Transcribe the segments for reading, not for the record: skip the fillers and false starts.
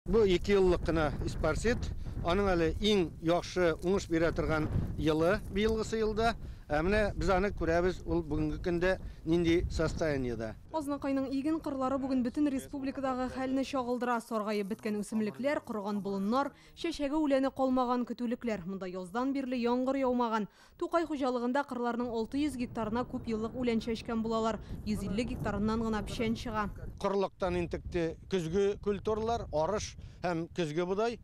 Bu 2 yıllık kına isparsit. Onun әлі ең яхшы уңыш бере торган елы быелгысы елда. Әміне біз аны күрәбіз ул бүгінгі көндә нинди состояниеда. Азнакайның иген кырлары бүген бөтен республикадагы хәлне чагылдыра. Саргайып беткән үсемлекләр, корган болыннар, чәчәге үләне калмаган көтүлекләр. Монда яздан бирле яңгыр яумаган. Тукай хуҗалыгында кырларның 600 гектарына күп еллык үлән чәчкән булалар. 150 гектарыннан гына печән чыга. Кырлыктан интекте көзге культурлар, арыш һәм көзге будай.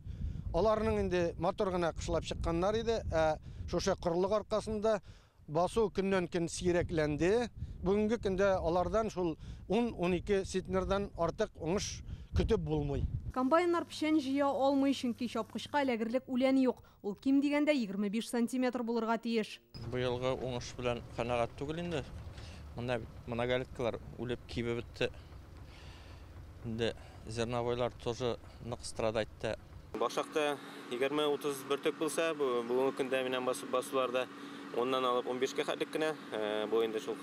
Аларның инде мотор гына кышлап чыкканнар иде. Шушы кырлык аркасында басу көннән көн сирәкләнде. Бүгенге көндә алардан шул 10-12 центнердан артык уңыш көтеп булмый. Комбайннар печән җыя алмый, чөнки чапкычка эләгерлек үлән юк. Ул ким дигәндә 25 сантиметр булырга тиеш. Быелгы уңыш белән канагат түгел инде. Монда галеткалар үлеп кибеп бетте. Инде зерновойлар тоже нык страдайтты. Башакта 20-30 бөртек булса, бүгенге көндә менән басуларда ondan alıp 15'e kadar kine bu indi şu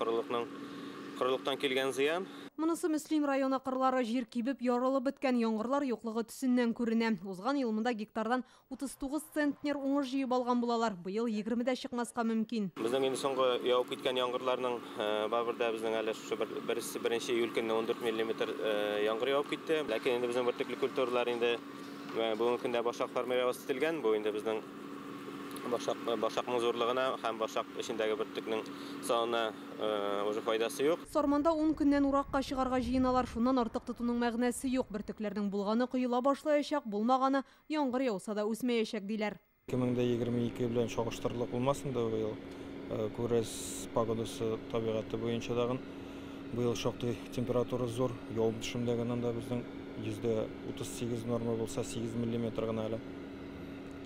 kırılıktan kelgen ziyan. Монысы Мөслим районы кырлары жер кибеп ярылып беткән яңгырлар юклыгы төсеннән күренә. Узган ел монда гектардан 39 центнер уңыш җыеп алган булалар. Быел 20дә чыкмаска мөмкин. Безнең инде соңгы явып киткән яңгырларның бабырда безнең әле шушы беренче июль көнне 14 мм яңгыр явып китте. Ләкин инде безнең бөртекле культуралар инде бүгенге көндә башак формировать ителгән. Бу инде безнең Başakның зорлыгына һәм башак эчендәге бөртекнең санына уже файдасы юк. Сорманда 10 көннән уракка чыгарга җыеналар. Шуннан артык тотуның мәгънәсе юк. Бөртекләрнең булганы коела башлаячак, булмаганы яңгыр яуса да үсмәячәк диләр. 2022 белән чагыштырырлык булмасын да быел. Күрәс погодасы табигаты буенча дагы быел шактый температура зур. Явым-төшемдәгеннән да безнең %38 норма булса 8 мм гына әле.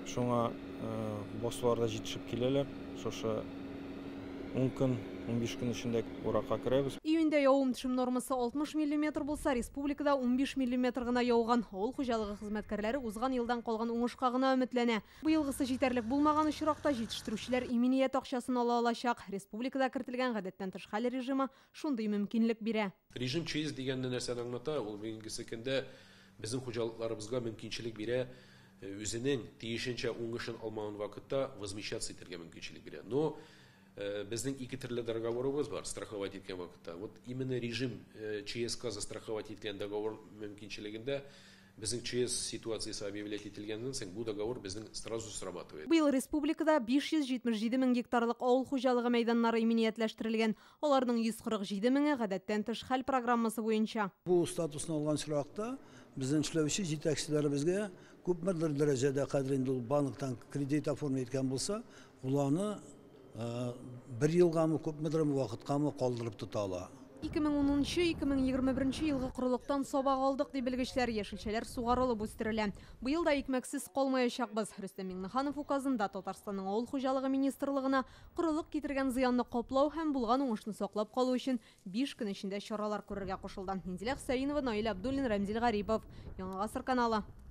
Шуңа басуларда җитешеп киләләр. Шушы 10 көн, 15 көн эчендә уракка керәбез. Июньдә явым-төшем нормасы 60 мм булса, республикада 15 мм гына яуган. Авыл хуҗалыгы хезмәткәрләре узган елдан калган уңышка гына өметләнә. Быелгысы җитәрлек булмаган очракта җитештерүчеләр иминiyet акчасын ала алачак. Республикада кертелгән гадәттән тыш хәл режимы шундый мөмкинлек бирә. Режим ЧС дигән нәрсәне аңлата, ул бүгенге көндә безнең хуҗалыкларыбызга мөмкинчелек бирә. Үзенең тиешенчә уңышын алмаган вакытта возмещаться итәргә мөмкинчелек бирә. Но безнең ике төрле договорыбыз бар страховать иткән вакытта. Вот именно режим ЧСК застраховать иткән договор мөмкинчелегендә безнең ЧС ситуациясе объявлять ителгәннән соң бу договор безнең сразу срабатывает. Быел республикада 577 мең гектарлык авыл хуҗалыгы мәйданнары иминиятләштерелгән. Аларның 147 меңе гадәттән тыш хәл программасы буенча. Бу статусны алган чиракта безнең эшләүче җитәкчеләребезгә күпмедер дәрәҗәдә кадәр инде ул банктан кредит оформлый иткән булса, уларны 1 елгамы күпмедер вакыткамы калдырып тота ала. 2010-2021 елгы корылыктан сабак алдык дип белгечләр, яшелчәләр сугарылып үстерелә. Быел да икмәксез калмаячакбыз. Рөстәм Миңнеханов указында Татарстанның авыл хуҗалыгы министрлыгына корылык китергән зыянны каплау һәм булган уңышны саклап калу өчен 5 көн эчендә чаралар күрергә кушылды. Инзилә Хусаинова, Наил Абдуллин, Рамзил Гарипов. Яңа Гасыр каналы.